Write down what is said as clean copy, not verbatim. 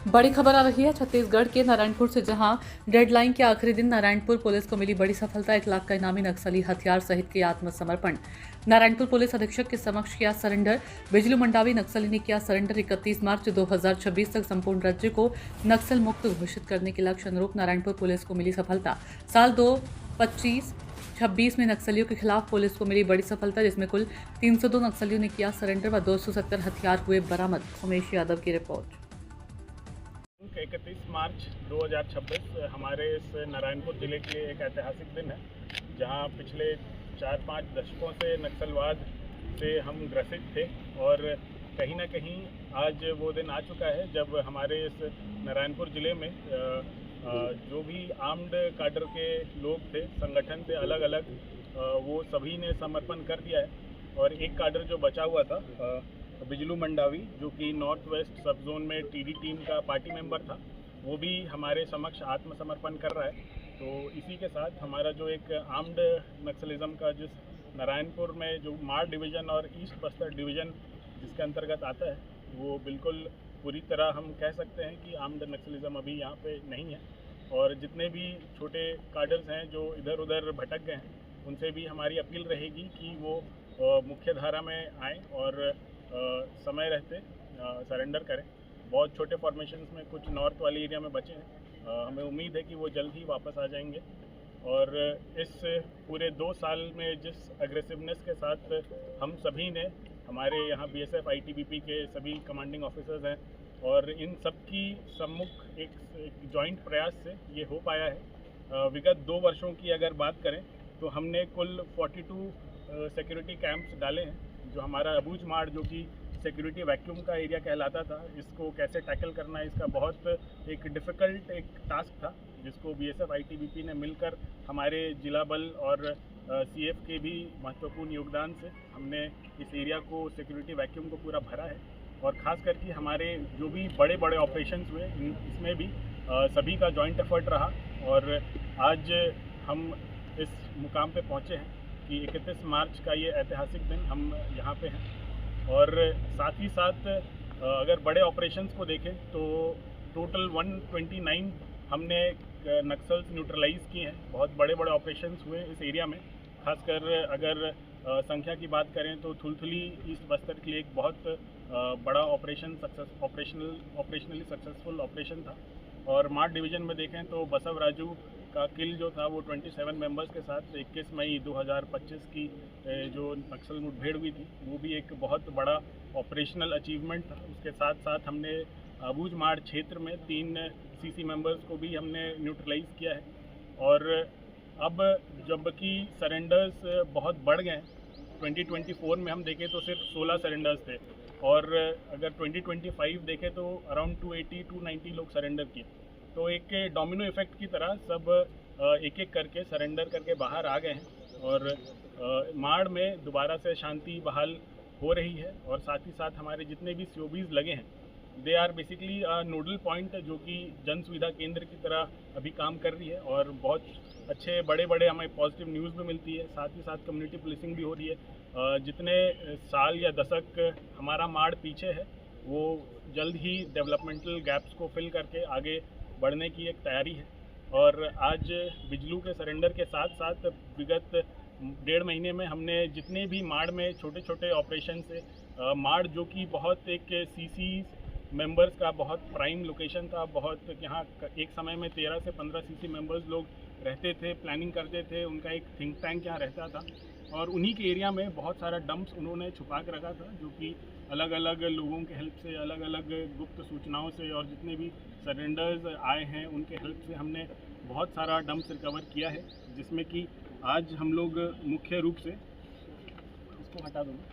बड़ी खबर आ रही है छत्तीसगढ़ के नारायणपुर से, जहां डेडलाइन के आखिरी दिन नारायणपुर पुलिस को मिली बड़ी सफलता। 1 लाख का इनामी नक्सली हथियार सहित किया आत्मसमर्पण। नारायणपुर पुलिस अधीक्षक के समक्ष किया सरेंडर। बिजलू मंडावी नक्सली ने किया सरेंडर। 31 मार्च 2026 तक संपूर्ण राज्य को नक्सल मुक्त घोषित करने के लक्ष्य अनुरूप नारायणपुर पुलिस को मिली सफलता। साल 2025-26 में नक्सलियों के खिलाफ पुलिस को मिली बड़ी सफलता, जिसमें कुल 302 नक्सलियों ने किया सरेंडर व 270 हथियार हुए बरामद। उमेश यादव की रिपोर्ट। 31 मार्च 2026 हमारे इस नारायणपुर ज़िले के लिए एक ऐतिहासिक दिन है, जहां पिछले 4-5 दशकों से नक्सलवाद से हम ग्रसित थे और कहीं ना कहीं आज वो दिन आ चुका है जब हमारे इस नारायणपुर ज़िले में जो भी आर्म्ड काडर के लोग थे, संगठन थे अलग अलग, वो सभी ने समर्पण कर दिया है। और एक काडर जो बचा हुआ था, बिजलू मंडावी, जो कि नॉर्थ वेस्ट सब जोन में टीडी टीम का पार्टी मेंबर था, वो भी हमारे समक्ष आत्मसमर्पण कर रहा है। तो इसी के साथ हमारा जो एक आर्म्ड नक्सलिज्म का जिस नारायणपुर में जो माड़ डिवीज़न और ईस्ट बस्तर डिवीज़न जिसके अंतर्गत आता है, वो बिल्कुल पूरी तरह हम कह सकते हैं कि आर्म्ड नक्सलिज्म अभी यहाँ पे नहीं है। और जितने भी छोटे काडर्स हैं जो इधर उधर भटक गए हैं, उनसे भी हमारी अपील रहेगी कि वो मुख्य धारा में आएँ और समय रहते सरेंडर करें। बहुत छोटे फॉर्मेशंस में कुछ नॉर्थ वाली एरिया में बचे हैं, हमें उम्मीद है कि वो जल्द ही वापस आ जाएंगे। और इस पूरे 2 साल में जिस एग्रेसिवनेस के साथ हम सभी ने, हमारे यहाँ बीएसएफ आईटीबीपी के सभी कमांडिंग ऑफिसर्स हैं और इन सब की सम्मुख एक जॉइंट प्रयास से ये हो पाया है। विगत 2 वर्षों की अगर बात करें तो हमने कुल 42 सिक्योरिटी कैंप्स डाले हैं। जो हमारा अबूझ माड़, जो कि सिक्योरिटी वैक्यूम का एरिया कहलाता था, इसको कैसे टैकल करना है, इसका बहुत एक डिफ़िकल्ट एक टास्क था, जिसको बीएसएफ आईटीबीपी ने मिलकर हमारे जिला बल और सीएफ के भी महत्वपूर्ण योगदान से हमने इस एरिया को, सिक्योरिटी वैक्यूम को पूरा भरा है। और ख़ास करके हमारे जो भी बड़े बड़े ऑपरेशंस हुए, इसमें भी सभी का जॉइंट एफर्ट रहा। और आज हम इस मुकाम पे पहुँचे हैं कि 31 मार्च का ये ऐतिहासिक दिन हम यहाँ पे हैं। और साथ ही साथ अगर बड़े ऑपरेशंस को देखें तो टोटल 129 हमने नक्सल्स न्यूट्रलाइज किए हैं। बहुत बड़े बड़े ऑपरेशंस हुए इस एरिया में। खासकर अगर संख्या की बात करें तो थुलथुली ईस्ट बस्तर के लिए एक बहुत बड़ा ऑपरेशनली सक्सेसफुल ऑपरेशन था। और माड़ डिवीज़न में देखें तो बसव राजू का किल जो था वो 27 मेंबर्स के साथ 21 मई 2025 की जो नक्सल मुठभेड़ हुई थी, वो भी एक बहुत बड़ा ऑपरेशनल अचीवमेंट था। उसके साथ साथ हमने अबूझ माड़ क्षेत्र में 3 सीसी मेंबर्स को भी हमने न्यूट्रलाइज किया है। और अब जबकि सरेंडर्स बहुत बढ़ गए हैं, 2024 में हम देखें तो सिर्फ 16 सरेंडर्स थे, और अगर 2025 देखें तो अराउंड 280-290 लोग सरेंडर किए। तो एक डोमिनो इफेक्ट की तरह सब एक एक करके सरेंडर करके बाहर आ गए हैं। और माड़ में दोबारा से शांति बहाल हो रही है। और साथ ही साथ हमारे जितने भी सीओबीज लगे हैं, they are basically nodal point, जो कि जन सुविधा केंद्र की तरह अभी काम कर रही है। और बहुत अच्छे बड़े बड़े हमें पॉजिटिव न्यूज़ भी मिलती है। साथ ही साथ कम्युनिटी पुलिसिंग भी हो रही है। जितने साल या दशक हमारा माड़ पीछे है, वो जल्द ही डेवलपमेंटल गैप्स को फिल करके आगे बढ़ने की एक तैयारी है। और आज बिजलू के सरेंडर के साथ साथ विगत 1.5 महीने में हमने जितने भी माड़ में छोटे छोटे ऑपरेशन से, माड़ जो कि बहुत एक सीसी मेंबर्स का बहुत प्राइम लोकेशन था, बहुत यहाँ एक समय में 13 से 15 सीसी मेंबर्स लोग रहते थे, प्लानिंग करते थे, उनका एक थिंक टैंक यहाँ रहता था। और उन्हीं के एरिया में बहुत सारा डंप्स उन्होंने छुपा के रखा था, जो कि अलग अलग लोगों के हेल्प से, अलग अलग गुप्त सूचनाओं से, और जितने भी सरेंडर्स आए हैं उनके हेल्प से हमने बहुत सारा डंप्स रिकवर किया है। जिसमें कि आज हम लोग मुख्य रूप से, इसको हटा दूँगा,